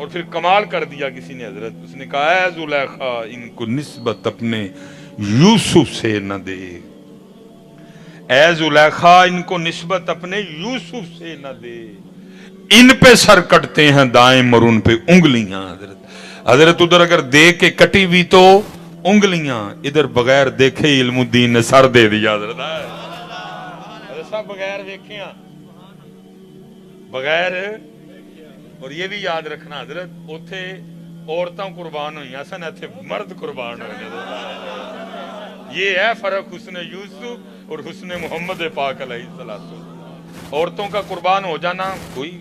اور پھر کمال کر دیا کسی نے حضرت، اس نے کہا اے زلیخا ان کو نسبت اپنے یوسف سے نہ دے، اے زلیخا ان کو نسبت اپنے یوسف سے نہ دے، ان پہ سر کٹتے ہیں دائم اور ان پہ انگلیاں۔ حضرت ادھر اگر دیکھ کے کٹی بھی تو انگلیاں، ادھر بغیر دیکھے علم الدین نے سر دے دیا۔ حضرت صاحب بغیر دیکھیاں، بغیر، اور یہ بھی یاد رکھنا حضرت اوتھے عورتوں قربان ہوئی سن، ایتھے مرد قربان ہوئے۔ یہ ہے فرق حسن یوسف اور حسن محمد پاک علیہ السلام۔ عورتوں کا قربان ہو جانا کوئی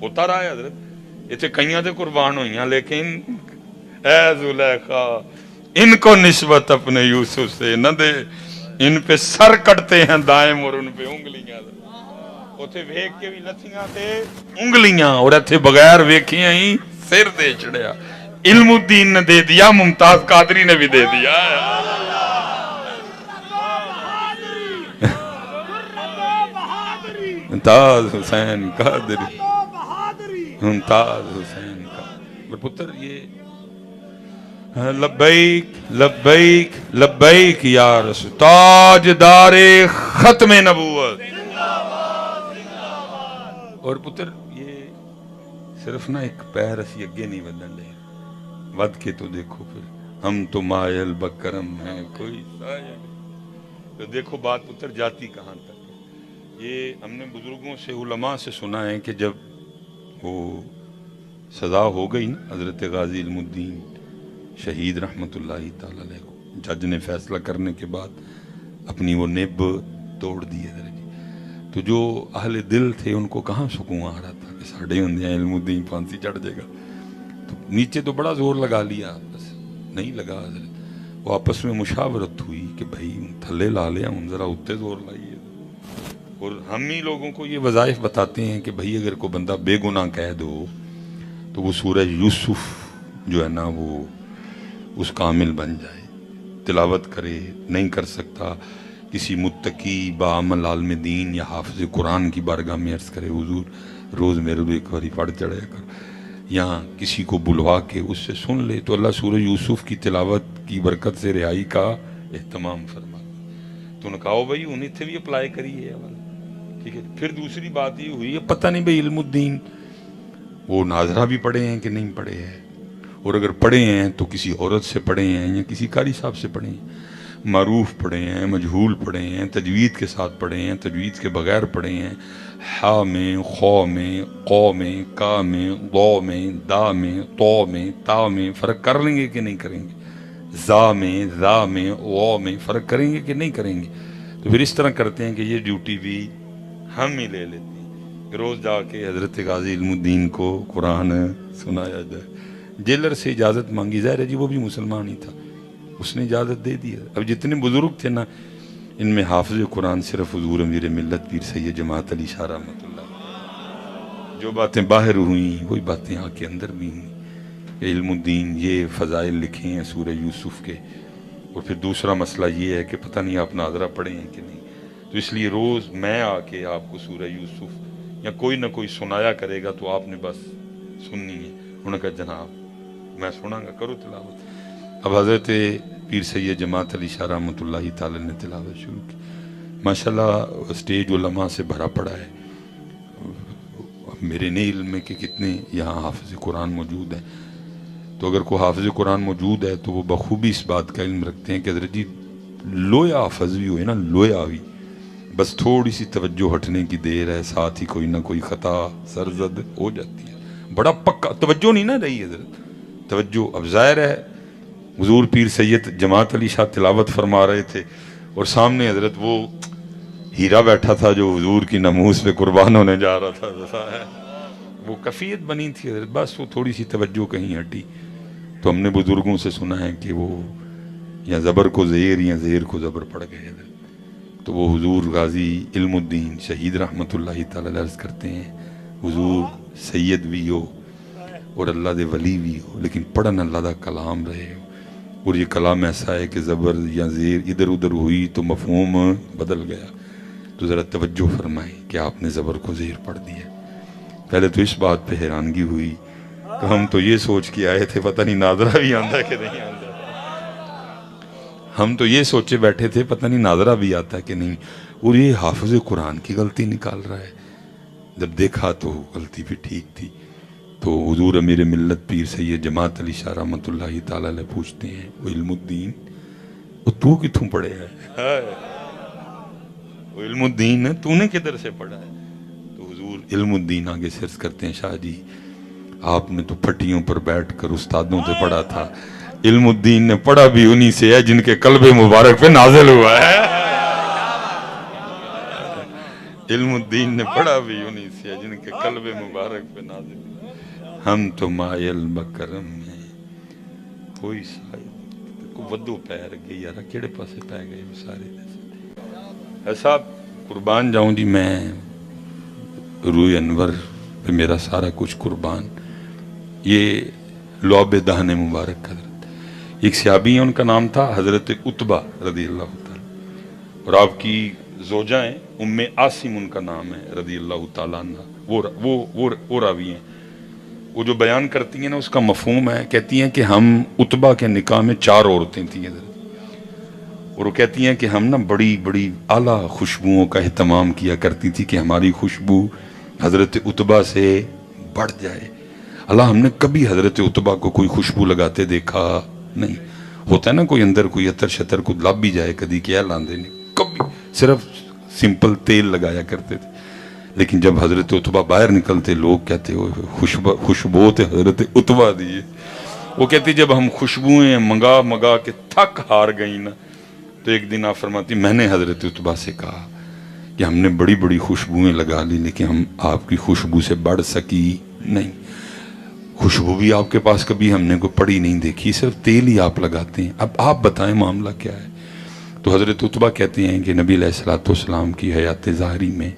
ہوتا رہا ہے حضرت، ایتھے کئیاں تے قربان ہوئی ہیں، لیکن اے زلیخا ان کو نسبت اپنے یوسف سے نہ دے، ان پہ سر کٹتے ہیں دائم اور ان پہ انگلیاں۔ اوتھے ویکھ کے بھی لتھیاں تے انگلیاں، اور ایتھے بغیر ویکھیاں ہی سر دے چڑھیا۔ علم الدین نے دے دیا، ممتاز قادری نے بھی دے دیا۔ ممتاز حسین قادری، ممتاز حسین قادری پتر، یہ لبیک لبیک لبیک یا رسول تاجدار ختم نبوت۔ اور پتر یہ صرف نہ ایک پیر اسی اگے نہیں ودن لے، ود کے تو دیکھو پھر ہم تو مائل بکرم ہیں کوئی سایہ نہیں، تو دیکھو بات پتر جاتی کہاں تک۔ یہ ہم نے بزرگوں سے علماء سے سنا ہے کہ جب وہ سزا ہو گئی نا حضرت غازی علم الدین شہید رحمت اللہ تعالی علیہ کو، جج نے فیصلہ کرنے کے بعد اپنی وہ نب توڑ دی ہے، تو جو اہل دل تھے ان کو کہاں سکون آ رہا تھا کہ ساڑھے ہندے ہیں علم الدین پھانسی چڑھ جائے گا، تو نیچے تو بڑا زور لگا لیا، بس نہیں لگا حضرت۔ وہ آپس میں مشاورت ہوئی کہ بھائی تھلے لا لیا ہوں، ذرا اتنے زور لائیے۔ اور ہم ہی لوگوں کو یہ وظائف بتاتے ہیں کہ بھائی اگر کوئی بندہ بے گناہ کہہ دو تو وہ سورہ یوسف جو ہے نا وہ اس کا عامل بن جائے، تلاوت کرے، نہیں کر سکتا کسی متقی بعمل عالم دین یا حافظ قرآن کی بارگاہ میں عرض کرے حضور روز میرے لیے ایک باری پڑھ چڑھایا کر، یا کسی کو بلوا کے اس سے سن لے تو اللہ سورہ یوسف کی تلاوت کی برکت سے رہائی کا اہتمام فرما۔ تو انہوں نے کہا بھائی انہیں تھے بھی اپلائی کریے، ٹھیک ہے۔ پھر دوسری بات یہ ہوئی ہے پتہ نہیں بھائی علم الدین وہ ناظرہ بھی پڑھے ہیں کہ نہیں پڑھے ہیں، اور اگر پڑھے ہیں تو کسی عورت سے پڑھے ہیں یا کسی قاری صاحب سے پڑھے ہیں، معروف پڑھے ہیں، مجہول پڑھے ہیں، تجوید کے ساتھ پڑھے ہیں، تجوید کے بغیر پڑھے ہیں، ہا میں، خو میں، قو میں، کا میں، ضو میں، دا میں، تو میں، تا میں فرق کر لیں گے کہ نہیں کریں گے، زا میں، ذا میں، وہ میں فرق کریں گے کہ نہیں کریں گے۔ تو پھر اس طرح کرتے ہیں کہ یہ ڈیوٹی بھی ہم ہی لے لیتے ہیں، روز جا کے حضرت غازی علم الدین کو قرآن سنایا جائے۔ جیلر سے اجازت مانگی، ظاہر ہے جی وہ بھی مسلمان ہی تھا، اس نے اجازت دے دی۔ اب جتنے بزرگ تھے نا ان میں حافظ قرآن صرف حضور امیر ملت پیر سید جماعت علی شاہ رحمۃ اللہ، جو باتیں باہر ہوئیں وہی باتیں آ کے اندر بھی ہوئیں۔ علم الدین یہ فضائل لکھے ہیں سورہ یوسف کے۔ اور پھر دوسرا مسئلہ یہ ہے کہ پتہ نہیں آپ ناظرہ پڑھے ہیں کہ نہیں، تو اس لیے روز میں آ کے آپ کو سورہ یوسف یا کوئی نہ کوئی سنایا کرے گا تو آپ نے بس سننی ہے۔ انہوں نے کہا جناب میں سناں گا، کرو تلاوت۔ اب حضرت پیر سید جماعت علی شاہ رحمۃ اللہ تعالی نے تلاوت شروع کی، ماشاءاللہ اسٹیج علماء سے بھرا پڑا ہے۔ میرے نہیں علم میں کہ کتنے یہاں حافظ قرآن موجود ہیں، تو اگر کوئی حافظ قرآن موجود ہے تو وہ بخوبی اس بات کا علم رکھتے ہیں کہ حضرت جی لویا حافظ بھی ہوئے نا، لویا بھی، بس تھوڑی سی توجہ ہٹنے کی دیر ہے، ساتھ ہی کوئی نہ کوئی خطا سرزد ہو جاتی ہے۔ بڑا پکا توجہ نہیں نہ رہی حضرت، توجہ اب ظاہر ہے حضور پیر سید جماعت علی شاہ تلاوت فرما رہے تھے اور سامنے حضرت وہ ہیرا بیٹھا تھا جو حضور کی ناموس پہ قربان ہونے جا رہا تھا، وہ کفیت بنی تھی حضرت، بس وہ تھوڑی سی توجہ کہیں ہٹی۔ تو ہم نے بزرگوں سے سنا ہے کہ وہ یا زبر کو زیر یا زیر کو زبر پڑ گئے حضرت، تو وہ حضور غازی علم الدین شہید رحمت اللہ تعالی عرض کرتے ہیں حضور سید بھی ہو اور اللہ دے ولی بھی ہو، لیکن پڑھن اللہ دا کلام رہے ہو، اور یہ کلام ایسا ہے کہ زبر یا زیر ادھر ادھر ہوئی تو مفہوم بدل گیا، تو ذرا توجہ فرمائیں کہ آپ نے زبر کو زیر پڑھ دیا۔ پہلے تو اس بات پہ حیرانگی ہوئی تو ہم تو یہ سوچ کے آئے تھے پتہ نہیں ناظرہ بھی آتا کہ نہیں آتا، ہم تو یہ سوچے بیٹھے تھے پتہ نہیں ناظرہ بھی آتا کہ نہیں، اور یہ حافظ قرآن کی غلطی نکال رہا ہے۔ جب دیکھا تو غلطی بھی ٹھیک تھی۔ تو حضور امیر ملت پیر سید جماعت علی شاہ رحمۃ اللہ تعالی علیہ پوچھتے ہیں، وہ علم الدین وہ تو کتوں پڑھے ہے؟ وہ علم الدین ہے تو نے کدھر سے پڑھا ہے؟ تو حضور علم الدین آگے سرس کرتے ہیں، شاہ جی آپ نے تو پھٹیوں پر بیٹھ کر استادوں سے پڑھا تھا، علم الدین نے پڑھا بھی انہی سے ہے جن کے قلب مبارک پہ نازل ہوا ہے۔ علم الدین نے پڑھا بھی انہی سے ہے جن کے قلب مبارک پہ نازل ہوا ہے۔ ہم تو مائل بکرم ہیں کوئی سائل کو ودو پیر گئی یارا کیڑے پاسے پہ گئے وہ سارے ایسا قربان جاؤں جی میں روح انور پہ میرا سارا کچھ قربان۔ یہ لعب دہن مبارک حضرت ایک صحابی ہیں، ان کا نام تھا حضرت عتبہ رضی اللہ تعالیٰ، اور آپ کی زوجہ ہیں ام عاصم ان کا نام ہے رضی اللہ تعالیٰ عنہ، وہ راوی ہیں۔ وہ جو بیان کرتی ہیں نا اس کا مفہوم ہے، کہتی ہیں کہ ہم عتبہ کے نکاح میں 4 عورتیں تھیں حضرت، اور وہ کہتی ہیں کہ ہم نا بڑی بڑی اعلیٰ خوشبوؤں کا اہتمام کیا کرتی تھی کہ ہماری خوشبو حضرت عتبہ سے بڑھ جائے۔ اللہ ہم نے کبھی حضرت عتبہ کو کوئی خوشبو لگاتے دیکھا نہیں، ہوتا ہے نا کوئی اندر کوئی عطر شطر کو لب بھی جائے کدی کیا لاندے نہیں، کبھی صرف سمپل تیل لگایا کرتے تھے۔ لیکن جب حضرت عتبہ باہر نکلتے لوگ کہتے ہوئے خوشبو تے حضرت عتبہ دیئے۔ وہ کہتی جب ہم خوشبوئیں منگا منگا کے تھک ہار گئی نا تو ایک دن آپ فرماتی میں نے حضرت عتبہ سے کہا کہ ہم نے بڑی بڑی خوشبوئیں لگا لی لیکن ہم آپ کی خوشبو سے بڑھ سکی نہیں، خوشبو بھی آپ کے پاس کبھی ہم نے کوئی پڑی نہیں دیکھی، صرف تیل ہی آپ لگاتے ہیں، اب آپ بتائیں معاملہ کیا ہے؟ تو حضرت عتبہ کہتے ہیں کہ نبی علیہ السلام کی حیات ظاہری میں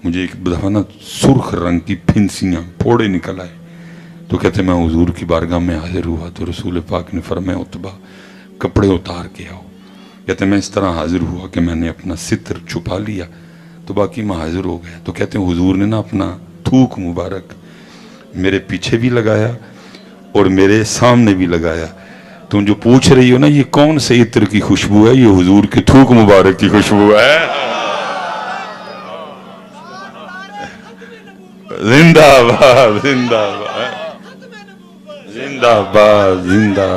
مجھے ایک دفعہ نا سرخ رنگ کی پھنسیاں پھوڑے نکل آئے، تو کہتے میں حضور کی بارگاہ میں حاضر ہوا تو رسول پاک نے فرمایا عتبہ کپڑے اتار کے آؤ۔ کہتے میں اس طرح حاضر ہوا کہ میں نے اپنا ستر چھپا لیا تو باقی میں حاضر ہو گیا، تو کہتے ہیں حضور نے نا اپنا تھوک مبارک میرے پیچھے بھی لگایا اور میرے سامنے بھی لگایا۔ تم جو پوچھ رہی ہو نا یہ کون سے عطر کی خوشبو ہے، یہ حضور کے تھوک مبارک کی خوشبو ہے۔ زندہ باد زندہ باد زندہ باد زندہ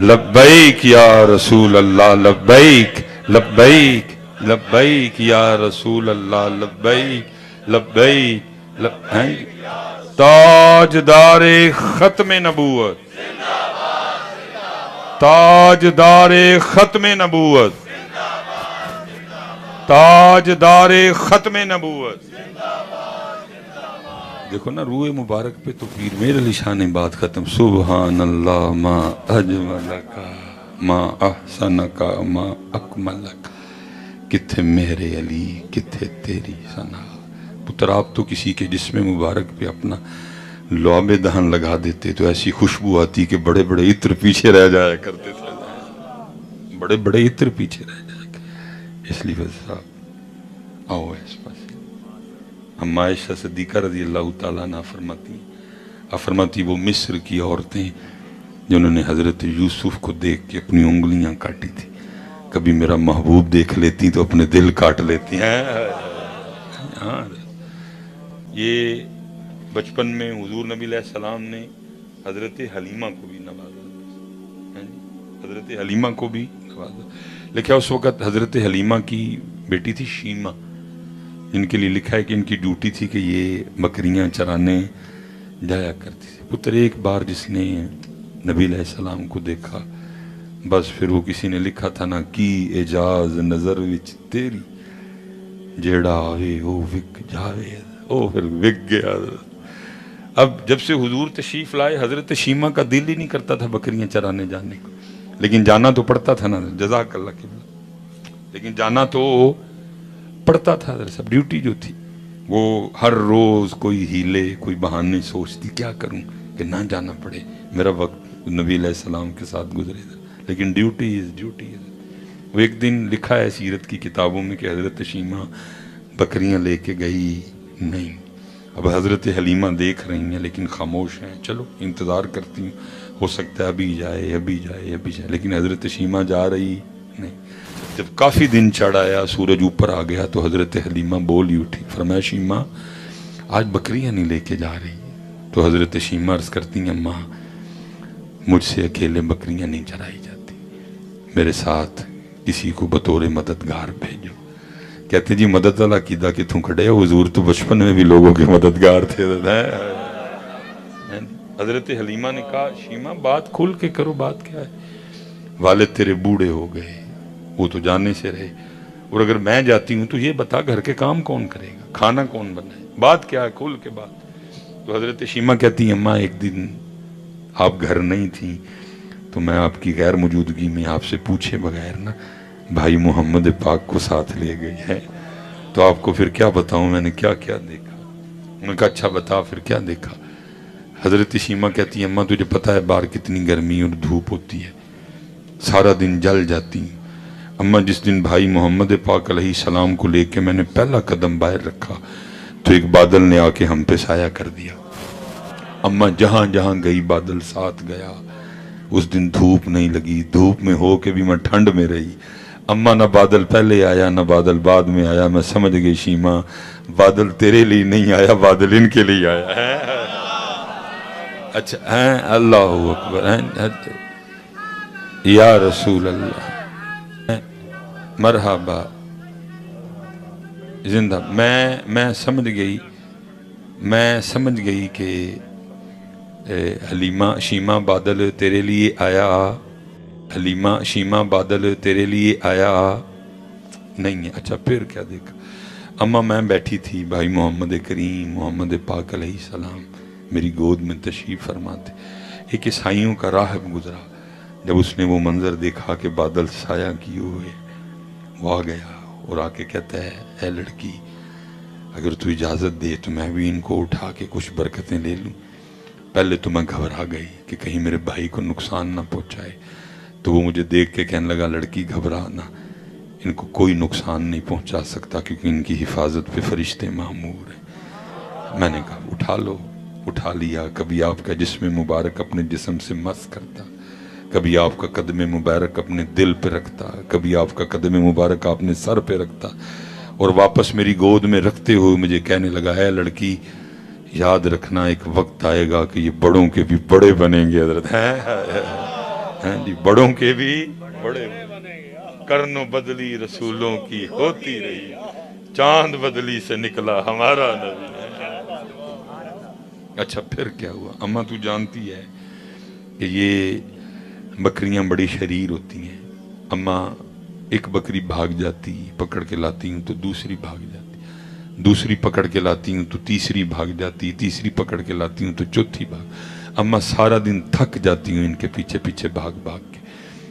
لبیک یا رسول اللہ لبیک لبیک لبیک یا رسول اللہ لبیک لبیک تاجدار ختم نبوت، تاجدار ختم نبوت، تاجدار ختم نبوت۔ دیکھو نا روح مبارک پہ تو پیر میر علی شاہ نے بات ختم، سبحان اللہ ما اجملکا ما احسنکا ما اکملکا، کتھے میرے علی کتھے تیری ثنا۔ پتر آپ تو کسی کے جسم مبارک پہ اپنا لعب دہن لگا دیتے تو ایسی خوشبو آتی کہ بڑے بڑے عطر پیچھے رہ جایا کرتے تھے، بڑے بڑے عطر پیچھے رہ جایا کرتے۔ اس لیے صاحب آؤ اس پاس ہم عائشہ صدیقہ رضی اللہ تعالیٰ عنہ فرماتی وہ مصر کی عورتیں جنہوں نے حضرت یوسف کو دیکھ کے اپنی انگلیاں کاٹی تھی، کبھی میرا محبوب دیکھ لیتی تو اپنے دل کاٹ لیتی ہیں۔ یہ بچپن میں حضور نبی علیہ السلام نے حضرت حلیمہ کو بھی نوازا، حضرت حلیمہ کو بھی نوازا، لیکن اس وقت حضرت حلیمہ کی بیٹی تھی شیمہ، ان کے لیے لکھا ہے کہ ان کی ڈیوٹی تھی کہ یہ بکریاں چرانے جایا کرتی تھی۔ پتر ایک بار جس نے نبی علیہ السلام کو دیکھا بس پھر وہ کسی نے لکھا تھا نا کی اجاز نظر وچ تیری جیڑا آوے وہ وک جاوے، وہ پھر وک گیا۔ اب جب سے حضور تشریف لائے حضرت شیمہ کا دل ہی نہیں کرتا تھا بکریاں چرانے جانے کو، لیکن جانا تو پڑتا تھا نا، جزاک اللہ قبلہ، لیکن جانا تو پڑتا تھا حضرت صاحب، ڈیوٹی جو تھی وہ ہر روز کوئی ہیلے کوئی بہانے سوچتی کیا کروں کہ نہ جانا پڑے، میرا وقت نبی علیہ السلام کے ساتھ گزرے تھا، لیکن ڈیوٹی از ڈیوٹی ہے۔ وہ ایک دن لکھا ہے سیرت کی کتابوں میں کہ حضرت شیمہ بکریاں لے کے گئی نہیں، اب حضرت حلیمہ دیکھ رہی ہیں لیکن خاموش ہیں. چلو انتظار کرتی ہوں, ہو سکتا ہے ابھی جائے ابھی جائے ابھی جائے, لیکن حضرت شیمہ جا رہی نہیں. جب کافی دن چڑھ آیا, سورج اوپر آ گیا, تو حضرت حلیمہ بول ہی اٹھی, فرمایا شیمہ آج بکریاں نہیں لے کے جا رہی. تو حضرت شیمہ عرض کرتی ہیں اماں مجھ سے اکیلے بکریاں نہیں چرائی جاتی, میرے ساتھ کسی کو بطور مددگار بھیجو. کہتے جی مدد والا عقیدہ کتوں کھڑے ہو, حضور تو بچپن میں بھی لوگوں کے مددگار تھے. حضرت حلیمہ نے کہا شیمہ بات کھل کے کرو, بات کیا ہے؟ والد تیرے بوڑھے ہو گئے, وہ تو جانے سے رہے, اور اگر میں جاتی ہوں تو یہ بتا گھر کے کام کون کرے گا, کھانا کون بنائے, بات کیا ہے, کھل کے بات. تو حضرت شیمہ کہتی ہیں اماں ایک دن آپ گھر نہیں تھیں تو میں آپ کی غیر موجودگی میں آپ سے پوچھے بغیر نا بھائی محمد پاک کو ساتھ لے گئی ہے, تو آپ کو پھر کیا بتاؤں میں نے کیا کیا دیکھا. انہوں نے کہا اچھا بتا پھر کیا دیکھا. حضرت شیمہ کہتی ہیں اماں تجھے پتہ ہے باہر کتنی گرمی اور دھوپ ہوتی ہے, سارا دن جل جاتی ہیں. اماں جس دن بھائی محمد پاک علیہ السلام کو لے کے میں نے پہلا قدم باہر رکھا تو ایک بادل نے آ کے ہم پہ سایہ کر دیا. اماں جہاں جہاں گئی بادل ساتھ گیا. اس دن دھوپ نہیں لگی, دھوپ میں ہو کے بھی میں ٹھنڈ میں رہی. اماں نہ بادل پہلے آیا نہ بادل بعد میں آیا. میں سمجھ گئی شیمہ بادل تیرے لیے نہیں آیا, بادل ان کے لیے آیا ہے. اچھا ہیں, اللہ اکبر ہیں, یا رسول اللہ, مرحبا زندہ. میں سمجھ گئی کہ حلیمہ شیمہ بادل تیرے لیے آیا, حلیمہ شیمہ بادل تیرے لیے آیا نہیں ہے. اچھا پھر کیا دیکھا؟ اماں میں بیٹھی تھی, بھائی محمد کریم محمد پاک علیہ السلام میری گود میں تشریف فرماتے. ایک عیسائیوں کا راہب گزرا, جب اس نے وہ منظر دیکھا کہ بادل سایہ کیے ہوئے, وہ آ گیا اور آ کے کہتا ہے اے لڑکی اگر تو اجازت دے تو میں بھی ان کو اٹھا کے کچھ برکتیں لے لوں. پہلے تو میں گھبرا گئی کہ کہیں میرے بھائی کو نقصان نہ پہنچائے, تو وہ مجھے دیکھ کے کہنے لگا لڑکی گھبرا نہ, ان کو کوئی نقصان نہیں پہنچا سکتا کیونکہ ان کی حفاظت پہ فرشتے مامور ہیں. میں نے کہا اٹھا لو. اٹھا لیا. کبھی آپ کا جسم مبارک اپنے جسم سے مس کرتا, کبھی آپ کا قدم مبارک اپنے دل پہ رکھتا, کبھی آپ کا قدم مبارک اپنے سر پہ رکھتا, اور واپس میری گود میں رکھتے ہوئے مجھے کہنے لگا اے لڑکی یاد رکھنا ایک وقت آئے گا کہ یہ بڑوں کے بھی بڑے بنیں گے. حضرت ہیں جی, بڑوں کے بھی بڑے, کرنوں بدلی رسولوں کی ہوتی رہی, چاند بدلی سے نکلا ہمارا نبی. اچھا پھر کیا ہوا؟ اماں تو جانتی ہے کہ یہ بکریاں بڑی شریر ہوتی ہیں. اماں ایک بکری بھاگ جاتی, پکڑ کے لاتی ہوں تو دوسری بھاگ جاتی, دوسری پکڑ کے لاتی ہوں تو تیسری بھاگ جاتی, تیسری پکڑ کے لاتی ہوں تو چوتھی بھاگ. اماں سارا دن تھک جاتی ہوں ان کے پیچھے پیچھے بھاگ بھاگ کے.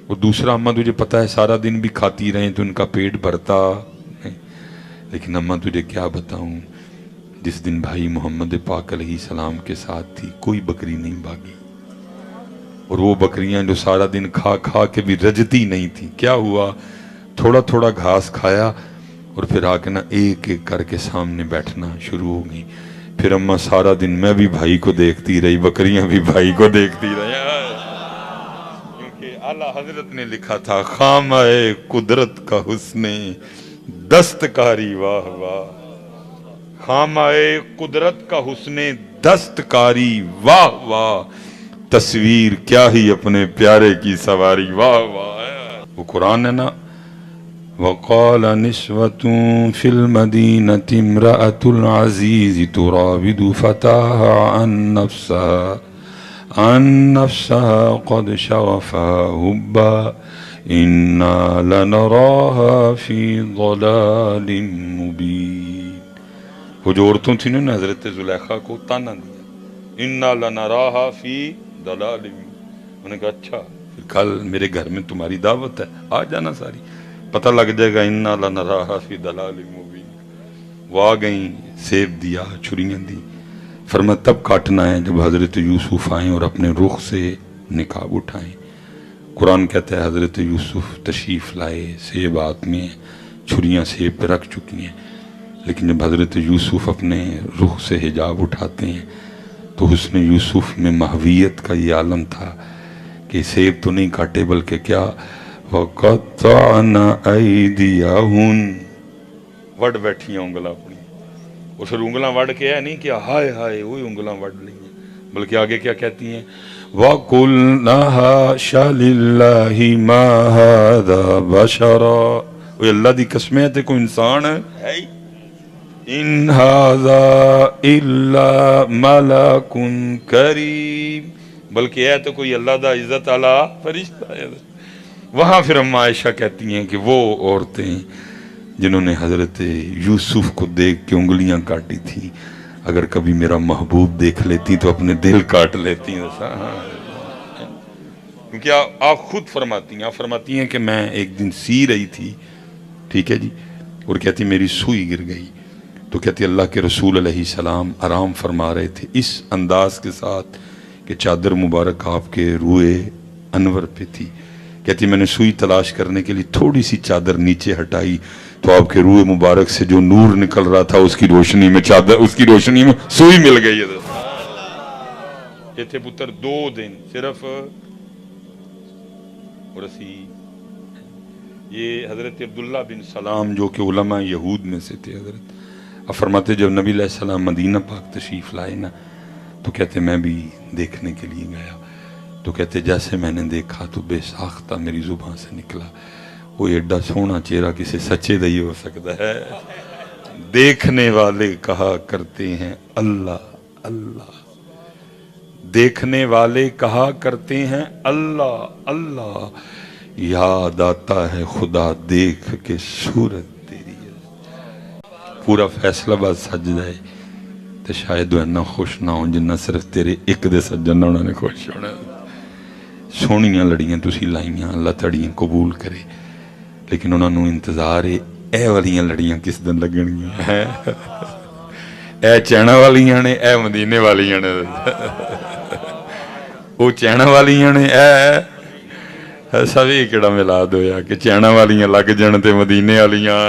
اور دوسرا اماں تجھے پتہ ہے سارا دن بھی کھاتی رہیں تو ان کا پیٹ بھرتا نہیں. لیکن اماں تجھے کیا بتاؤں, جس دن بھائی محمد پاک علیہ السلام کے ساتھ تھی کوئی بکری نہیں بھاگی, اور وہ بکریاں جو سارا دن کھا کھا کے بھی رجتی نہیں تھی, کیا ہوا تھوڑا تھوڑا گھاس کھایا اور پھر آ کے نا ایک ایک کر کے سامنے بیٹھنا شروع ہو گئی. پھر اماں سارا دن میں بھی بھائی کو دیکھتی رہی, بکریاں بھی بھائی کو دیکھتی رہی, کیونکہ اعلیٰ حضرت نے لکھا تھا خامہ قدرت کا حسن دستکاری واہ واہ, خامہ قدرت کا حسن دستکاری واہ واہ, تصویر کیا ہی اپنے پیارے کی سواری واہ واہ. وہ قرآن ہے نا, وقال نسوة في المدينة امرأة العزيز تراود فتاها عن نفسها قد شغفها حبا إنا لنراها في ضلال مبين. وہ جو عورتوں تھیں نا حضرت زلیخا کو تانا دیا, انا لنراها في ضلال مبين. انہوں نے کہا اچھا پھر کل میرے گھر میں تمہاری دعوت ہے, آ جانا ساری, پتہ لگ جائے گا انا لنراها في ضلال مبين. وہ آ گئیں, سیب دیا, چھریاں دی, فرمایا تب کاٹنا ہے جب حضرت یوسف آئیں اور اپنے رخ سے نقاب اٹھائیں. قرآن کہتا ہے حضرت یوسف تشریف لائے, سیب ہاتھ میں, چھریاں سیب پہ رکھ چکی ہیں. لیکن جب حضرت یوسف اپنے رخ سے حجاب اٹھاتے ہیں تو حسن یوسف میں محویت کا یہ عالم تھا کہ سیب تو نہیں کاٹے بلکہ کیا وَقَطَّعْنَا أَيْدِيَهُنَّ وڑ بیٹھی ہیں انگلاں اپنی. اور پھر انگلاں وڑ کے ہے نہیں کہ ہائے ہائے وہی انگلاں وڑ لی ہیں، بلکہ آگے کیا کہتی ہیں وَقُلْنَا حَاشَ لِلَّهِ مَا هَذَا بَشَرًا. وہ اللہ دی قسم ہے تے کوئی انسان ہے ان هذا الا ملک کریم، بلکہ ہے تو کوئی اللہ دا عزت اعلی فرشتہ ہے. وہاں پھر ہم عائشہ کہتی ہیں کہ وہ عورتیں جنہوں نے حضرت یوسف کو دیکھ کے انگلیاں کاٹی تھی اگر کبھی میرا محبوب دیکھ لیتی تو اپنے دل کاٹ لیتی ہیں. کیونکہ آپ خود فرماتی ہیں، آپ فرماتی ہیں کہ میں ایک دن سی رہی تھی، ٹھیک ہے جی، اور کہتی میری سوئی گر گئی، تو کہتی اللہ کے رسول علیہ السلام آرام فرما رہے تھے اس انداز کے ساتھ کہ چادر مبارک آپ کے روئے انور پہ تھی. کہتی میں نے سوئی تلاش کرنے کے لیے تھوڑی سی چادر نیچے ہٹائی تو آپ کے روئے مبارک سے جو نور نکل رہا تھا اس کی روشنی میں چادر، اس کی روشنی میں سوئی مل گئی ہے. یہ تھے پتر 2 دن صرف. اور اسی یہ حضرت عبداللہ بن سلام جو کہ علماء یہود میں سے تھے، حضرت اب فرماتے جب نبی علیہ السلام مدینہ پاک تشریف لائے نا تو کہتے میں بھی دیکھنے کے لیے گیا، تو کہتے جیسے میں نے دیکھا تو بے ساختہ میری زبان سے نکلا وہ ایڈا سونا چہرہ کسی سچے دہی ہو سکتا ہے. دیکھنے والے کہا کرتے ہیں اللہ اللہ، دیکھنے والے کہا کرتے ہیں اللہ اللہ، یاد آتا ہے خدا دیکھ کے صورت تیری. پورا فیصلہ بات سجدہ ہے تو شاید وہ اتنا خوش نہ ہو جنہ صرف تیرے ایک دے سجدہ انہوں نے خوش ہونا. سونیاں لڑیاں تسی لائیاں، اللہ تڑیاں قبول کرے، لیکن انہوں نے انتظار ہے اے والیاں لڑیاں کس دن لگنیاں، اے چینہ والیاں نے، اے مدینے والیاں نے، وہ چینہ والیاں نے، اے سبھی کڑا ملاد ہویا کہ چینہ والیاں لگ جن تے مدینے والیاں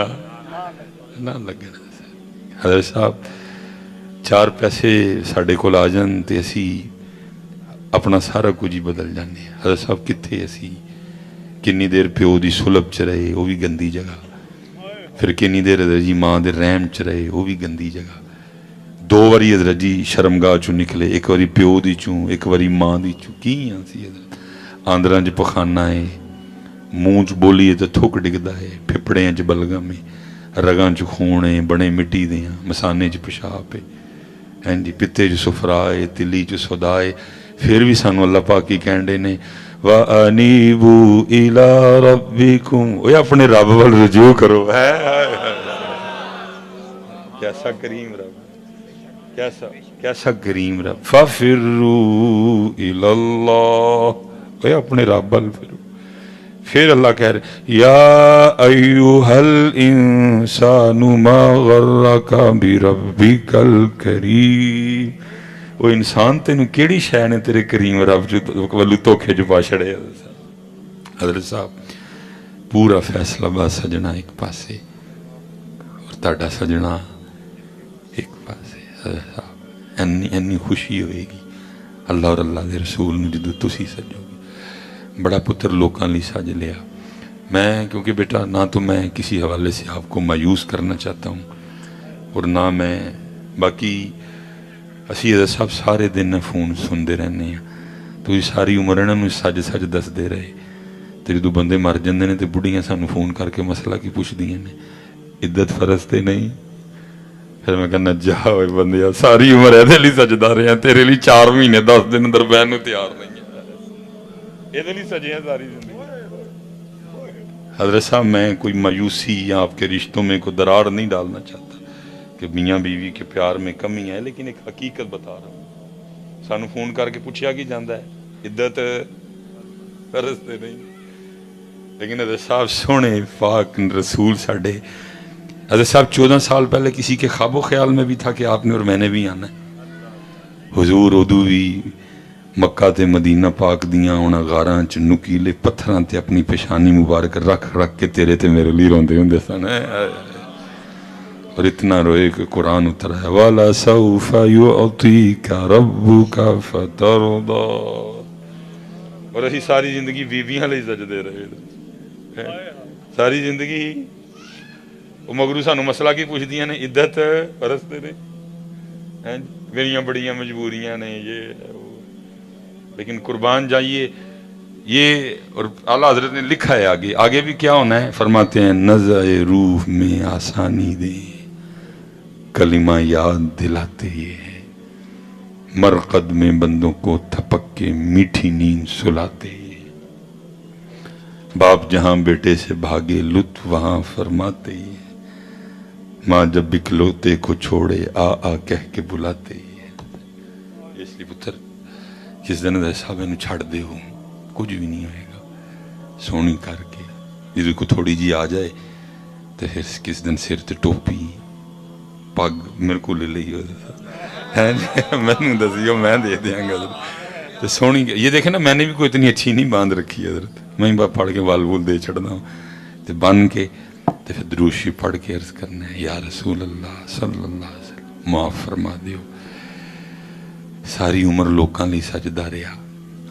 نہ لگن. حضرت صاحب 4 پیسے ساڑھے کو آ جان تے اسی اپنا سارا کچھ ہی بدل جانے. حضرت صاحب کتھے اسی کنی دیر پیو دی سلب چ رہے وہ بھی گندی جگہ، پھر کنی دیر حضرت جی ماں دے رحم چ رہے وہ بھی گندی جگہ. 2 واری حضرت جی شرمگاہ چوں نکلے، ایک واری پیو دی چوں ایک واری ماں دی چوں. کی ہاں سی حضرت آندراں چ پخانہ ہے، منہ چ بولیے تو تھوک ڈگدا ہے، پھپڑیاں چ بلغم ہے، رگاں چ خون ہے، بڑے مٹی دیاں، مسانے چ پیشاب ہے، ہیں جی پتے چ سفرائے، تلی چ سودائے. پھر بھی سانو اللہ پاک کی کہندے نے وَأَنِيبُوا إِلَىٰ رَبِّكُمْ، وہ اپنے رب وال رجوع کرو. کیسا کریم رب، کیسا کریم رب. فَفِرُّوا إِلَى اللَّهِ، وہ اپنے رب وال پھرو. پھر اللہ کہہ رہے یا ایوہا الانسان ما غرک بربک الکریم. وہ انسان تینوں کیڑی شے نے تیرے کریم رب والو دھوکھے جو پا چھڑے. حضرت صاحب پورا فیصلہ باد سجنا ایک پاسے اور تاڑا سجنا ایک پاسے. حضرت صاحب اینی خوشی ہوئے گی اللہ اور اللہ دے رسول نے جدو تسی سجو گی. بڑا پتر لوکاں لی سج لیا. میں کیونکہ بیٹا نہ تو میں کسی حوالے سے آپ کو مایوس کرنا چاہتا ہوں اور نہ میں باقی اسی حضرت صاحب سارے دن فون سن دے رہنے ہیں تو یہ ساری عمر انہوں سج سج دس دے رہے. تو جدو بندے مر جاندے نے تو بڑھیاں سانو فون کر کے مسئلہ کی پوچھ دیئے نے عدت فرض تے نہیں. پھر میں کہنا جا ہوئے بندے ساری عمر ایدے لی سجدہ رہے ہیں، تیرے لی 4 مہینے 10 دن اندر بہن تیار نہیں ہے، ایدے لی سجے ہیں ساری زندگی. حضرت صاحب میں کوئی مایوسی یا آپ کے رشتوں میں کوئی درار نہیں ڈالنا چاہتا کہ میاں بیوی کے پیار میں کمی ہے، لیکن ایک حقیقت بتا رہا ہوں. سانو فون کر کے پوچھیا کی جاندہ ہے عدت فرض تے نہیں. لیکن حضرت صاحب سونے پاک رسول ساڑھے حضرت صاحب 14 سال پہلے کسی کے خواب و خیال میں بھی تھا کہ آپ نے اور میں نے بھی آنا ہے. حضور ادو بھی مکہ تے مدینہ پاک دیاں ہونا غاراں چ نکیلے پتھراں تے اپنی پیشانی مبارک رکھ رکھ کے تیرے تے میرے لی روندے ہوندے سن. اور اتنا روئے کہ قرآن اترا ہے وَلَسَوْفَ يُعْطِيكَ رَبُّكَ فَتَرْضَى، اور اسی ساری زندگی بیویاں لئی سجدے رہے، ساری زندگی وہ مگرو سانو مسئلہ کی پوچھ دیا نے عدت پرستے نے، میریاں بڑیاں مجبوریاں نے یہ وہ، لیکن قربان جائیے یہ، اور اعلیٰ حضرت نے لکھا ہے آگے، آگے بھی کیا ہونا ہے، فرماتے ہیں نزع روح میں آسانی دے، کلمہ یاد دلاتے یہ، مرقد میں بندوں کو تھپک کے میٹھی نیند سلاتے یہ، باپ جہاں بیٹے سے بھاگے لطف وہاں فرماتے یہ، ماں جب اکلوتے کو چھوڑے آ کہہ کے بلاتے یہ، اس لیے پتر جس دن صاحب انہوں چھڑ دے ہو کچھ بھی نہیں ہوئے گا، سونی کر کے جدو کو تھوڑی جی آ جائے تو پھر کس دن سر تے ٹوپی پگ میرے کو لے لئی ہو میں نے دسیو میں دے دیاں گا تو سونی، یہ دیکھیں نا میں نے بھی کوئی اتنی اچھی نہیں باندھ رکھی حضرت، میں ہی پڑھ کے وال وول دے چڑھنا ہوں تو بن کے تو پھر دروشی پڑھ کے عرض کرنا ہے یا رسول اللہ صلی اللہ علیہ وسلم معاف فرما دیو، ساری عمر لوکاں لی سجدہ رہا،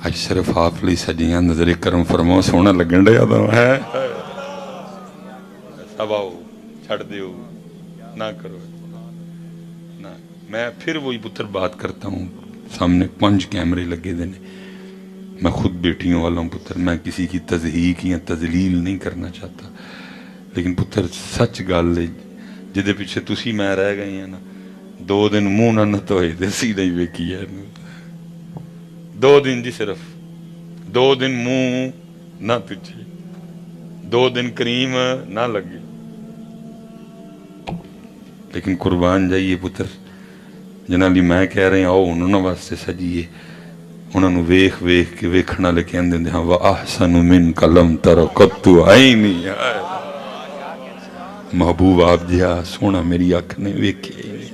آج صرف آپ لی سجیاں، نظر کرم فرماؤ سونا لگن رہا تو ہے سب آؤ چھڑ دیو نہ کرو نہ، میں پھر وہی پتر بات کرتا ہوں، سامنے 5 کیمرے لگے دینے، میں خود بیٹیوں والا ہوں پتر، میں کسی کی تضحیق یا تذلیل نہیں کرنا چاہتا، لیکن پتر سچ گل ہے جدے پیچھے تسی میں رہ گئے ہیں نا، 2 دن منہ نہ توئے دے سی نہیں ویکھی ہے، 2 دن جی صرف 2 دن منہ نہ تجھے، 2 دن کریم نہ لگے، لیکن قربان جائیے پتر جنہاں لی میں کہہ رہے ہیں آؤ انہوں واسطے سجیے، انہوں نے ویخ ویخ کے ویکھنا لے کے اندے ہاں وَأَحْسَنُ مِنْكَ لَمْ تَرَ قَطُّ عَيْنِي، محبوب آپ جہاں سونا میری آنکھ نے ویکھے ہی نہیں،